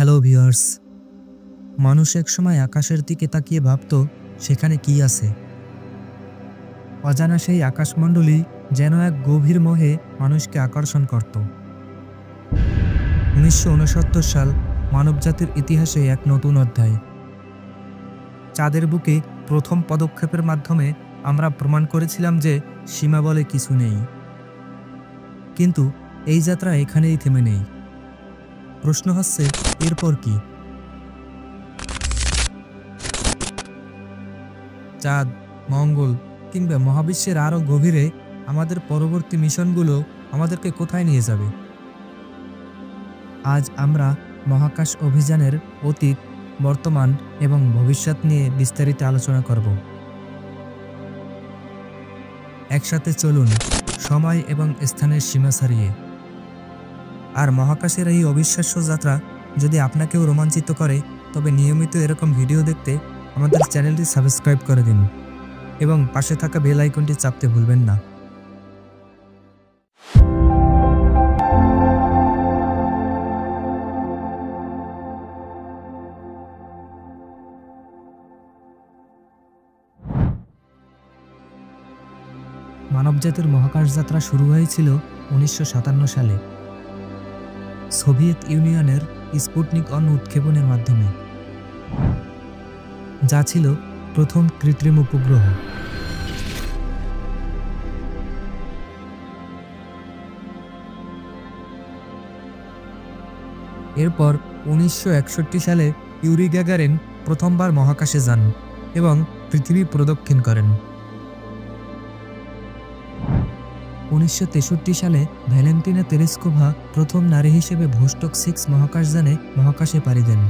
Hello viewers, মানুষ একসময় আকাশের দিকে তাকিয়ে ভাবত সেখানে কি আছে। অজানা সেই আকাশমণ্ডলী যেন এক গভীর মোহে মানুষকে আকর্ষণ করত। 1969 সাল মানবজাতির ইতিহাসে এক নতুন অধ্যায়। চাঁদের বুকে প্রথম পদক্ষেপের মাধ্যমে আমরা প্রমাণ করেছিলাম যে সীমা বলে কিছু নেই। কিন্তু এই যাত্রা এখানেই থেমে নেই। প্রশ্ন হচ্ছে, এরপর কি? চাঁদ, মঙ্গল কিংবা মহাবিশ্বের আরও গভীরে আমাদের পরবর্তী মিশনগুলো আমাদেরকে কোথায় নিয়ে যাবে? আজ আমরা মহাকাশ অভিযানের অতীত, বর্তমান এবং ভবিষ্যৎ নিয়ে বিস্তারিত আলোচনা করব। একসাথে চলুন সময় এবং স্থানের সীমা ছাড়িয়ে। আর মহাকাশের এই অবিশ্বাস্য যাত্রা যদি আপনাকেও রোমাঞ্চিত করে, তবে নিয়মিত এরকম ভিডিও দেখতে আমাদের চ্যানেলটি সাবস্ক্রাইব করে দিন এবং পাশে থাকা বেল আইকনটি চাপতে ভুলবেন না। মানবজাতির মহাকাশ যাত্রা শুরু হয়েছিল 1957 সালে সোভিয়েত ইউনিয়নের স্পুটনিক উৎক্ষেপণের মাধ্যমে, যা ছিল প্রথম কৃত্রিম উপগ্রহ। এরপর 1961 সালে ইউরি গ্যাগারিন প্রথমবার মহাকাশে যান এবং পৃথিবী প্রদক্ষিণ করেন। 1963 সালে ভ্যালেন্টিনা তেরেস্কোভা প্রথম নারী হিসেবে ভোস্টক 6 মহাকাশযানে মহাকাশে পাড়ি দেন।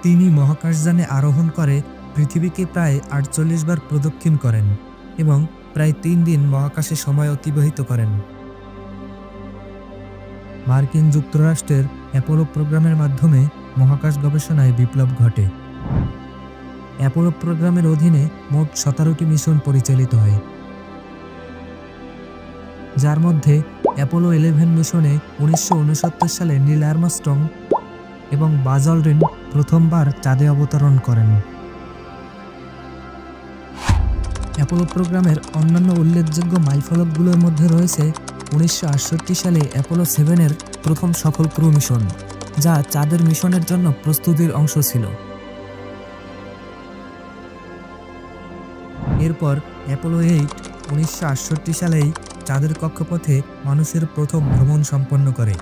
তিনি মহাকাশযানে আরোহণ করে পৃথিবীকে প্রায় 48 বার প্রদক্ষিণ করেন এবং প্রায় 3 দিন মহাকাশে সময় অতিবাহিত করেন। মার্কিন যুক্তরাষ্ট্রের অ্যাপোলো প্রোগ্রামের মাধ্যমে মহাকাশ গবেষণায় বিপ্লব ঘটে। অ্যাপোলো প্রোগ্রামের অধীনে মোট 17টি মিশন পরিচালিত হয়, যার মধ্যে অ্যাপোলো 11 মিশনে 1969 সালে নীল আর্মস্ট্রং এবং বাজ অলড্রিন প্রথমবার চাঁদে অবতরণ করেন। অ্যাপোলো প্রোগ্রামের অন্যান্য উল্লেখযোগ্য মাইলফলকগুলোর মধ্যে রয়েছে 1968 সালে অ্যাপোলো 7-এর প্রথম সফল ক্রু মিশন, যা চাঁদের মিশনের জন্য প্রস্তুতির অংশ ছিল। এরপর অ্যাপোলো 8 1968 সালেই চাঁদের কক্ষপথে মানুষের প্রথম ভ্রমণ সম্পন্ন করে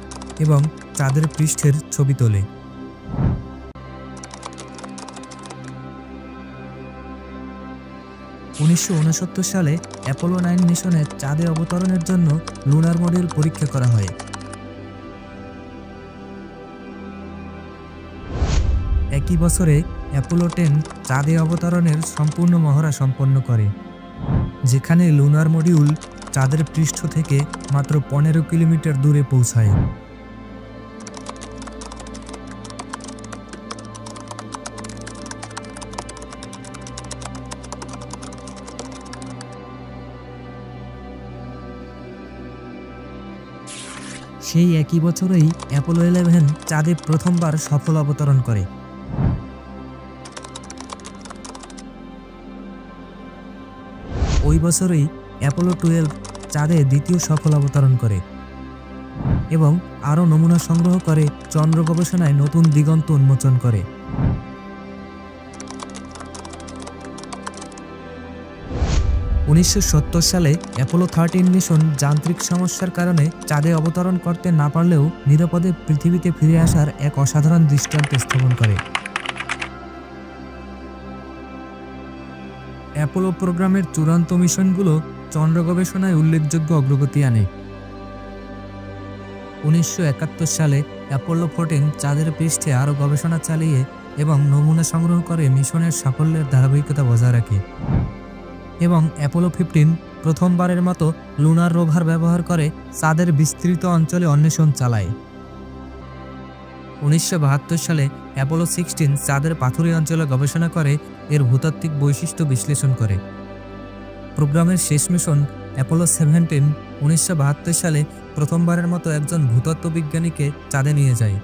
এবং চাঁদের পৃষ্ঠের ছবি তোলে। উনিশশো সালে অ্যাপোলো 9 মিশনে চাঁদে অবতরণের জন্য লুনার মডিউল পরীক্ষা করা হয়। একই বছরে অ্যাপোলো 10 চাঁদে অবতরণের সম্পূর্ণ মহড়া সম্পন্ন করে, যেখানে লুনার মডিউল চাঁদের পৃষ্ঠ থেকে মাত্র 15 কিলোমিটার দূরে পৌঁছায়। সেই একই বছরেই অ্যাপোলো 11 চাঁদে প্রথমবার সফল অবতরণ করে। ওই বছরই অ্যাপোলো 12 চাঁদে দ্বিতীয় সফল অবতরণ করে এবং আরও নমুনা সংগ্রহ করে চন্দ্র গবেষণায় নতুন দিগন্ত উন্মোচন করে। 1970 সালে অ্যাপোলো 13 মিশন যান্ত্রিক সমস্যার কারণে চাঁদে অবতরণ করতে না পারলেও নিরাপদে পৃথিবীতে ফিরে আসার এক অসাধারণ দৃষ্টান্ত স্থাপন করে। অ্যাপোলো প্রোগ্রামের চূড়ান্ত মিশনগুলো চন্দ্র গবেষণায় উল্লেখযোগ্য অগ্রগতি আনে। 1971 সালে অ্যাপোলো 14 চাঁদের পৃষ্ঠে আরও গবেষণা চালিয়ে এবং নমুনা সংগ্রহ করে মিশনের সাফল্যের ধারাবাহিকতা বজায় রাখে এবং অ্যাপোলো 15 প্রথমবারের মতো লুনার রোভার ব্যবহার করে চাঁদের বিস্তৃত অঞ্চলে অন্বেষণ চালায়। 1972 সালে অ্যাপোলো 16 চাঁদের পাথুরে অঞ্চলে গবেষণা করে এর ভূতাত্ত্বিক বৈশিষ্ট্য বিশ্লেষণ করে। প্রোগ্রামের শেষ মিশন অ্যাপোলো 17 1972 সালে প্রথমবারের মতো একজন ভূতত্ত্ব বিজ্ঞানীকে চাঁদে নিয়ে যায়,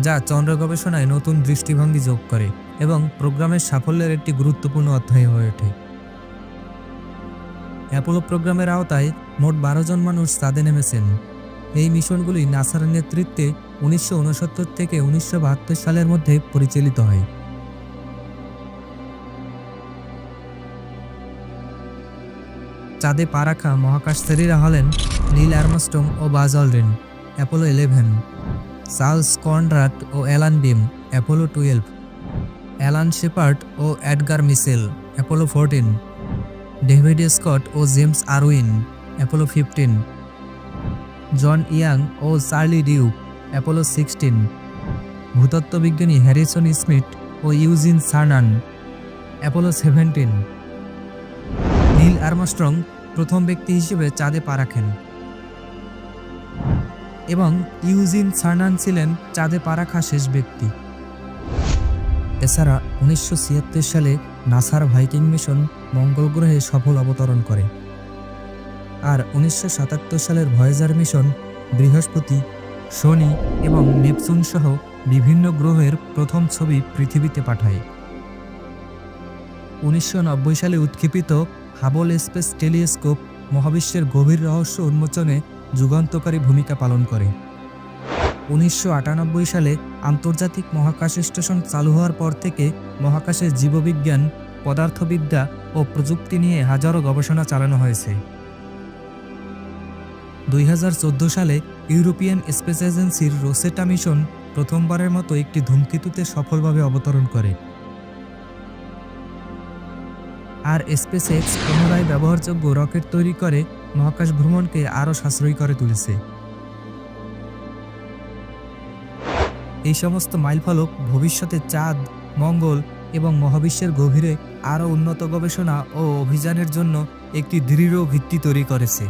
যা চন্দ্র গবেষণায় নতুন দৃষ্টিভঙ্গি যোগ করে এবং প্রোগ্রামের সাফল্যের একটি গুরুত্বপূর্ণ অধ্যায় হয়ে ওঠে। অ্যাপোলো প্রোগ্রামের আওতায় মোট 12 জন মানুষ চাঁদে নেমেছেন। এই মিশনগুলি নাসার নেতৃত্বে 1969 থেকে 1972 সালের মধ্যে পরিচালিত হয়। চাঁদে পা রাখা মহাকাশচারীরা হলেন নীল আর্মস্ট্রং ও Buzz Aldrin, Apollo 11, Charles Conrad ও Alan Bean, Apollo 12, Alan Shepard ও Edgar Mitchell, Apollo 14, David Scott ও James Irwin, Apollo 15, John Young ও চার্লি ডিউক, অ্যাপোলো 16, ভূতত্ত্ববিজ্ঞানী হ্যারিসন স্মিথ ও Eugene Cernan, Apollo 17। Neil Armstrong প্রথম ব্যক্তি হিসেবে চাঁদে পা রাখেন এবং ইউজিন সার্নান ছিলেন চাঁদে পা রাখা শেষ ব্যক্তি। এছাড়া 1976 সালে নাসার ভাইকিং মিশন মঙ্গল গ্রহে সফল অবতরণ করে, আর 1977 সালের ভয়েজার মিশন বৃহস্পতি, শনি এবং নেপচুন সহ বিভিন্ন গ্রহের প্রথম ছবি পৃথিবীতে পাঠায়। 1990 সালে উৎক্ষেপিত হাবল স্পেস টেলিস্কোপ মহাবিশ্বের গভীর রহস্য উন্মোচনে যুগান্তকারী ভূমিকা পালন করে। 1998 সালে আন্তর্জাতিক মহাকাশ স্টেশন চালু হওয়ার পর থেকে মহাকাশে জীববিজ্ঞান, পদার্থবিদ্যা ও প্রযুক্তি নিয়ে হাজারো গবেষণা চালানো হয়েছে। 2014 সালে ইউরোপিয়ান স্পেস এজেন্সির রোসেটা মিশন প্রথমবারের মতো একটি ধূমকেতুতে সফলভাবে অবতরণ করে, আর স্পেসএক্স পুনরায় ব্যবহারযোগ্য রকেট তৈরি করে মহাকাশ ভ্রমণকে আরও সাশ্রয়ী করে তুলেছে। এই সমস্ত মাইলফলক ভবিষ্যতে চাঁদ, মঙ্গল এবং মহাবিশ্বের গভীরে আরও উন্নত গবেষণা ও অভিযানের জন্য একটি দৃঢ় ভিত্তি তৈরি করেছে।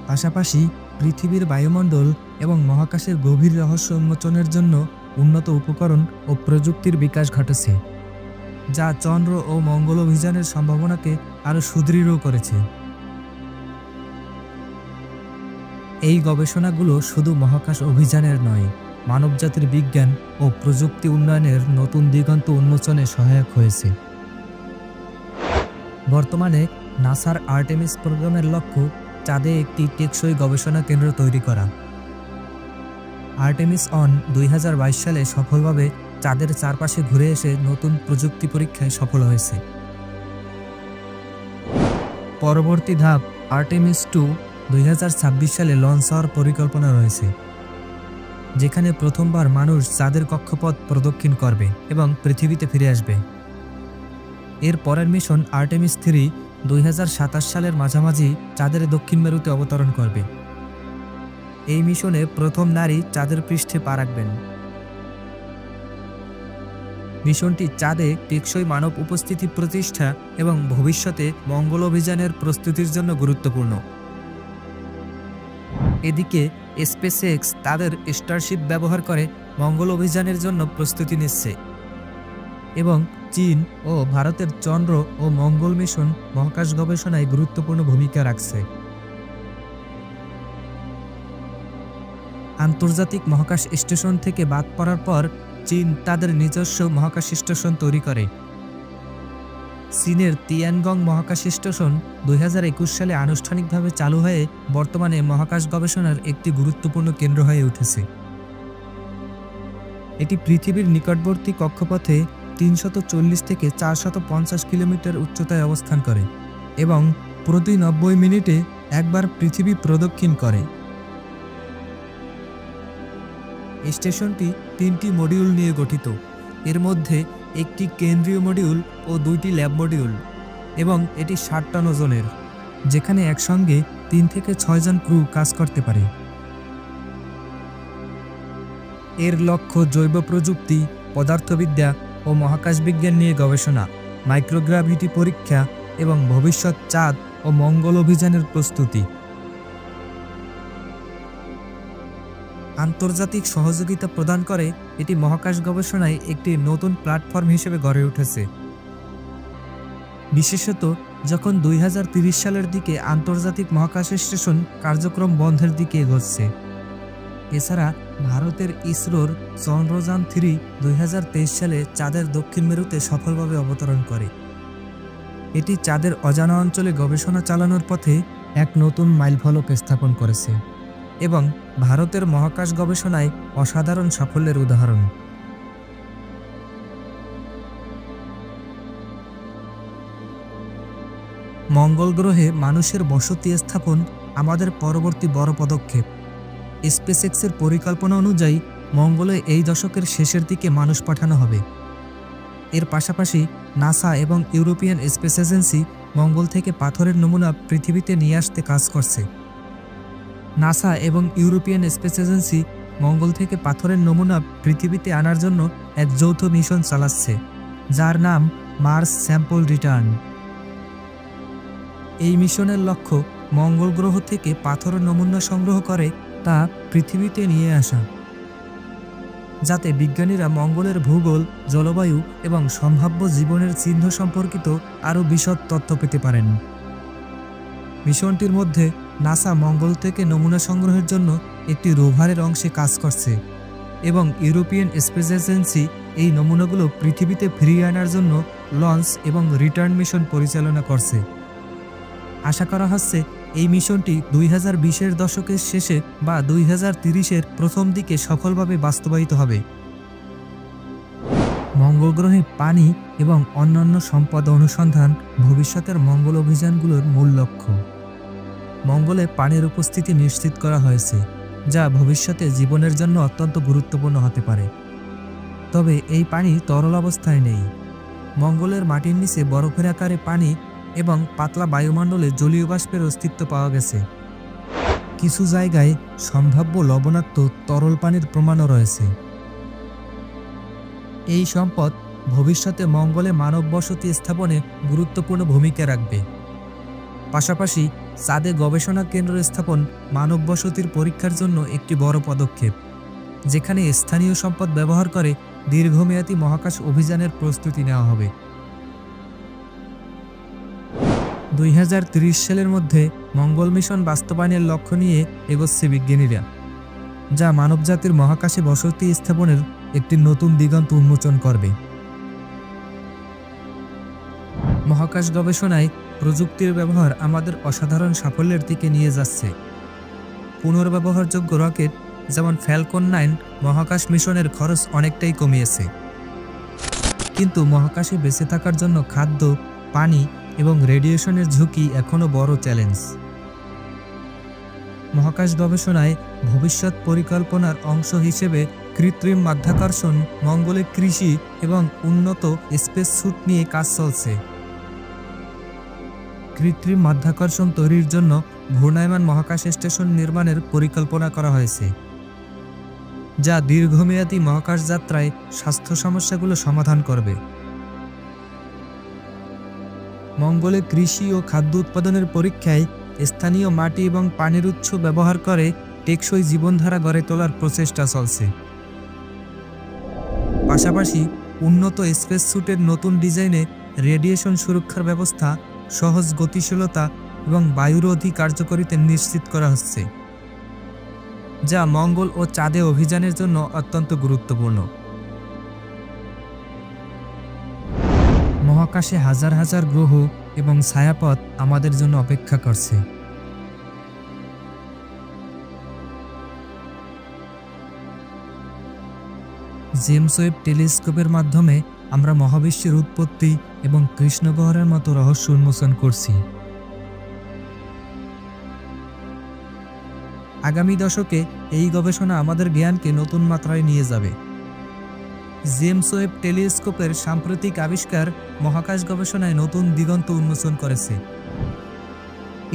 পাশাপাশি পৃথিবীর বায়ুমণ্ডল এবং মহাকাশের গভীর রহস্য উন্মোচনের জন্য উন্নত উপকরণ ও প্রযুক্তির বিকাশ ঘটেছে, যা চন্দ্র ও মঙ্গল অভিযানের সম্ভাবনাকে আরও সুদৃঢ় করেছে। এই গবেষণাগুলো শুধু মহাকাশ অভিযানের নয়, মানবজাতির বিজ্ঞান ও প্রযুক্তি উন্নয়নের নতুন দিগন্ত উন্মোচনে সহায়ক হয়েছে। বর্তমানে নাসার আর্টেমিস প্রোগ্রামের লক্ষ্য চাঁদে একটি টেকসই গবেষণা কেন্দ্র তৈরি করা। আর্টেমিস অন 2022 সালে সফলভাবে চাঁদের চারপাশে ঘুরে এসে নতুন প্রযুক্তি পরীক্ষায় সফল হয়েছে। পরবর্তী ধাপ আর্টেমিস 2 2026 সালে লঞ্চ হওয়ার পরিকল্পনা রয়েছে, যেখানে প্রথমবার মানুষ চাঁদের কক্ষপথ প্রদক্ষিণ করবে এবং পৃথিবীতে ফিরে আসবে। এর পরের মিশন আর্টেমিস 3 2027 সালের মাঝামাঝি চাঁদের দক্ষিণ মেরুতে অবতরণ করবে। এই মিশনে প্রথম নারী চাঁদের পৃষ্ঠে পা রাখবেন। মিশনটি চাঁদে টেকসই মানব উপস্থিতি প্রতিষ্ঠা এবং ভবিষ্যতে মঙ্গল অভিযানের প্রস্তুতির জন্য গুরুত্বপূর্ণ। এদিকে স্পেসএক্স তাদের স্টারশিপ ব্যবহার করে মঙ্গল অভিযানের জন্য প্রস্তুতি নিচ্ছে এবং চীন ও ভারতের চন্দ্র ও মঙ্গল মিশন মহাকাশ গবেষণায় গুরুত্বপূর্ণ ভূমিকা রাখছে। আন্তর্জাতিক মহাকাশ স্টেশন থেকে বাদ পড়ার পর চীন তাদের নিজস্ব মহাকাশ স্টেশন তৈরি করে। চীনের তিয়ানগং মহাকাশ স্টেশন 2021 সালে আনুষ্ঠানিকভাবে চালু হয়ে বর্তমানে মহাকাশ গবেষণার একটি গুরুত্বপূর্ণ কেন্দ্র হয়ে উঠেছে। এটি পৃথিবীর নিকটবর্তী কক্ষপথে 340 থেকে 450 কিলোমিটার উচ্চতায় অবস্থান করে এবং প্রতি 90 মিনিটে একবার পৃথিবী প্রদক্ষিণ করে। স্টেশনটি 3টি মডিউল নিয়ে গঠিত, এর মধ্যে একটি কেন্দ্রীয় মডিউল ও 2টি ল্যাব মডিউল, এবং এটি 60 টন ওজনের, যেখানে একসঙ্গে 3 থেকে 6 জন ক্রু কাজ করতে পারে। এর লক্ষ্য জৈব প্রযুক্তি, পদার্থবিদ্যা ও মহাকাশ বিজ্ঞান নিয়ে গবেষণা, মাইক্রোগ্রাভিটি পরীক্ষা এবং ভবিষ্যৎ চাঁদ ও মঙ্গল অভিযানের প্রস্তুতি। আন্তর্জাতিক সহযোগিতা প্রদান করে এটি মহাকাশ গবেষণায় একটি নতুন প্ল্যাটফর্ম হিসেবে গড়ে উঠেছে। বিশেষত যখন 2030 সালের দিকে আন্তর্জাতিক মহাকাশ স্টেশন কার্যক্রম বন্ধের দিকে এগোচ্ছে। এছাড়া ভারতের ইসরোর চন্দ্রযান-3 2023 সালে চাঁদের দক্ষিণ মেরুতে সফলভাবে অবতরণ করে। এটি চাঁদের অজানা অঞ্চলে গবেষণা চালানোর পথে এক নতুন মাইলফলক স্থাপন করেছে এবং ভারতের মহাকাশ গবেষণায় অসাধারণ সাফল্যের উদাহরণ। মঙ্গল গ্রহে মানুষের বসতি স্থাপন আমাদের পরবর্তী বড় পদক্ষেপ। স্পেসএক্সের পরিকল্পনা অনুযায়ী মঙ্গলে এই দশকের শেষের দিকে মানুষ পাঠানো হবে। এর পাশাপাশি নাসা এবং ইউরোপিয়ান স্পেস এজেন্সি মঙ্গল থেকে পাথরের নমুনা পৃথিবীতে নিয়ে আসতে কাজ করছে। নাসা এবং ইউরোপিয়ান স্পেস এজেন্সি মঙ্গল থেকে পাথরের নমুনা পৃথিবীতে আনার জন্য এক যৌথ মিশন চালাচ্ছে, যার নাম মার্স স্যাম্পল রিটার্ন। এই মিশনের লক্ষ্য মঙ্গল গ্রহ থেকে পাথরের নমুনা সংগ্রহ করে তা পৃথিবীতে নিয়ে আসা, যাতে বিজ্ঞানীরা মঙ্গলের ভূগোল, জলবায়ু এবং সম্ভাব্য জীবনের চিহ্ন সম্পর্কিত আরও বিশদ তথ্য পেতে পারেন। মিশনটির মধ্যে নাসা মঙ্গল থেকে নমুনা সংগ্রহের জন্য একটি রোভারের অংশে কাজ করছে এবং ইউরোপিয়ান স্পেস এজেন্সি এই নমুনাগুলো পৃথিবীতে ফিরিয়ে আনার জন্য লঞ্চ এবং রিটার্ন মিশন পরিচালনা করছে। আশা করা হচ্ছে এই মিশনটি 2020-এর দশকের শেষে বা 2030-এর প্রথম দিকে সফলভাবে বাস্তবায়িত হবে। মঙ্গল গ্রহে পানি এবং অন্যান্য সম্পদ অনুসন্ধান ভবিষ্যতের মঙ্গল অভিযানগুলোর মূল লক্ষ্য। মঙ্গলে পানির উপস্থিতি নিশ্চিত করা হয়েছে, যা ভবিষ্যতে জীবনের জন্য অত্যন্ত গুরুত্বপূর্ণ হতে পারে। তবে এই পানি তরল অবস্থায় নেই। মঙ্গলের মাটির নিচে বরফের আকারে পানি এবং পাতলা বায়ুমণ্ডলে জলীয় বাষ্পের অস্তিত্ব পাওয়া গেছে। কিছু জায়গায় সম্ভাব্য লবণাক্ত তরল পানির প্রমাণও রয়েছে। এই সম্পদ ভবিষ্যতে মঙ্গলে মানব বসতি স্থাপনে গুরুত্বপূর্ণ ভূমিকা রাখবে। পাশাপাশি চাঁদে গবেষণা কেন্দ্র স্থাপন মানব বসতির পরীক্ষার জন্য একটি বড় পদক্ষেপ, যেখানে স্থানীয় সম্পদ ব্যবহার করে দীর্ঘমেয়াদী মহাকাশ অভিযানের প্রস্তুতি নেওয়া হবে। 2030 সালের মধ্যে মঙ্গল মিশন বাস্তবায়নের লক্ষ্য নিয়ে এগোচ্ছে বিজ্ঞানীরা, যা মানবজাতির মহাকাশে বসতি স্থাপনের একটি নতুন দিগন্ত উন্মোচন করবে। মহাকাশ গবেষণায় প্রযুক্তির ব্যবহার আমাদের অসাধারণ সাফল্যের দিকে নিয়ে যাচ্ছে। পুনর্ব্যবহারযোগ্য রকেট যেমন ফ্যালকন 9 মহাকাশ মিশনের খরচ অনেকটাই কমিয়েছে, কিন্তু মহাকাশে বেঁচে থাকার জন্য খাদ্য, পানি এবং রেডিয়েশনের ঝুঁকি এখনও বড় চ্যালেঞ্জ। মহাকাশ গবেষণায় ভবিষ্যৎ পরিকল্পনার অংশ হিসেবে কৃত্রিম মাধ্যাকর্ষণ, মঙ্গলে কৃষি এবং উন্নত স্পেস স্যুট নিয়ে কাজ চলছে। কৃত্রিম মাধ্যাকর্ষণ তৈরির জন্য ঘূর্ণায়মান মহাকাশ স্টেশন নির্মাণের পরিকল্পনা করা হয়েছে, যা দীর্ঘমেয়াদী মহাকাশ যাত্রায় স্বাস্থ্য সমস্যাগুলো সমাধান করবে। মঙ্গলে কৃষি ও খাদ্য উৎপাদনের পরীক্ষায় স্থানীয় মাটি এবং পানির উৎস ব্যবহার করে টেকসই জীবনধারা গড়ে তোলার প্রচেষ্টা চলছে। পাশাপাশি উন্নত স্পেস স্যুটের নতুন ডিজাইনে রেডিয়েশন সুরক্ষার ব্যবস্থা, সহজ গতিশীলতা এবং বায়ুরোধী কার্যকারিতা নিশ্চিত করা হচ্ছে, যা মঙ্গল ও চাঁদে অভিযানের জন্য অত্যন্ত গুরুত্বপূর্ণ। মহাকাশে হাজার হাজার গ্রহ এবং ছায়াপথ আমাদের জন্য অপেক্ষা করছে। জেমস ওয়েব টেলিস্কোপের মাধ্যমে আমরা মহাবিশ্বের উৎপত্তি এবং কৃষ্ণগহ্বরের মতো রহস্য উন্মোচন করছি। আগামী দশকে এই গবেষণা আমাদের জ্ঞানকে নতুন মাত্রায় নিয়ে যাবে। জেমস ওয়েব টেলিস্কোপের সাম্প্রতিক আবিষ্কার মহাকাশ গবেষণায় নতুন দিগন্ত উন্মোচন করেছে।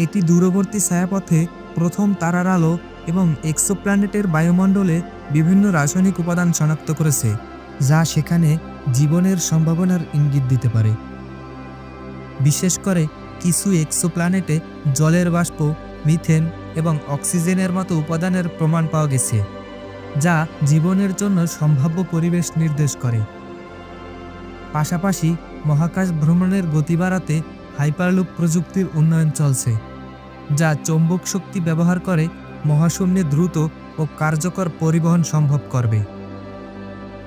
এটি দূরবর্তী ছায়াপথে প্রথম তারার আলো এবং এক্সোপ্ল্যানেটের বায়ুমণ্ডলে বিভিন্ন রাসায়নিক উপাদান শনাক্ত করেছে, যা সেখানে জীবনের সম্ভাবনার ইঙ্গিত দিতে পারে। বিশেষ করে কিছু এক্সোপ্ল্যানেটে জলের বাষ্প, মিথেন এবং অক্সিজেনের মতো উপাদানের প্রমাণ পাওয়া গেছে, যা জীবনের জন্য সম্ভাব্য পরিবেশ নির্দেশ করে। পাশাপাশি মহাকাশ ভ্রমণের গতি বাড়াতে হাইপারলুপ প্রযুক্তির উন্নয়ন চলছে, যা চৌম্বক শক্তি ব্যবহার করে মহাশূন্যে দ্রুত ও কার্যকর পরিবহন সম্ভব করবে।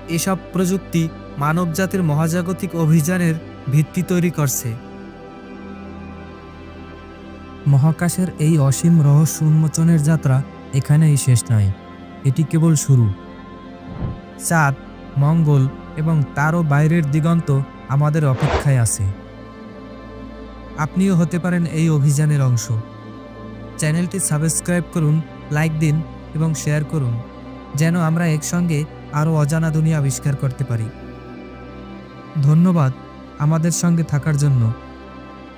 এসব প্রযুক্তি মানবজাতির মহাজাগতিক অভিযানের ভিত্তি তৈরি করছে। মহাকাশের এই অসীম রহস্য উন্মোচনের যাত্রা এখানেই শেষ নয়, এটি কেবল শুরু। চাঁদ, মঙ্গল এবং তারও বাইরের দিগন্ত আমাদের অপেক্ষায় আছে। আপনিও হতে পারেন এই অভিযানের অংশ। চ্যানেলটি সাবস্ক্রাইব করুন, লাইক দিন এবং শেয়ার করুন, যেন আমরা একসঙ্গে আরও অজানা দুনিয়া আবিষ্কার করতে পারি। ধন্যবাদ আমাদের সঙ্গে থাকার জন্য।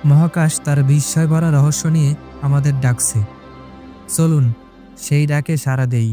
মহাকাশ তার বিস্ময় ভরা রহস্য নিয়ে আমাদের ডাকছে। চলুন সেই ডাকে সাড়া দেই।